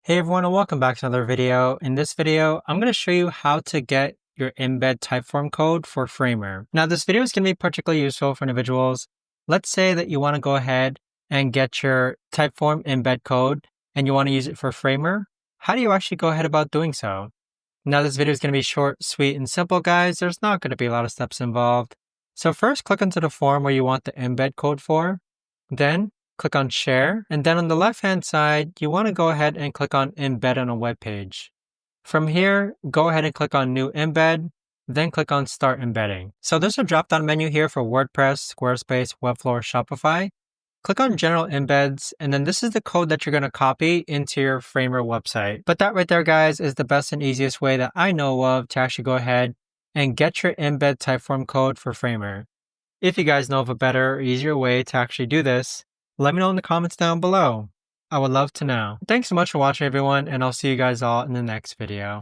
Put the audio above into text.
Hey everyone, and welcome back to another video. In this video, I'm going to show you how to get your Embed Typeform code for Framer. Now, this video is going to be particularly useful for individuals. Let's say that you want to go ahead and get your Typeform embed code and you want to use it for Framer. How do you actually go ahead about doing so? Now, this video is going to be short, sweet, and simple, guys. There's not going to be a lot of steps involved. So first, click into the form where you want the embed code for. Then click on Share, and then on the left-hand side, you want to go ahead and click on Embed on a web page. From here, go ahead and click on New Embed, then click on Start Embedding. So there's a drop-down menu here for WordPress, Squarespace, Webflow, or Shopify. Click on General Embeds, and then this is the code that you're going to copy into your Framer website. But that right there, guys, is the best and easiest way that I know of to actually go ahead and get your Embed Typeform code for Framer. If you guys know of a better or easier way to actually do this, let me know in the comments down below. I would love to know. Thanks so much for watching, everyone, and I'll see you guys all in the next video.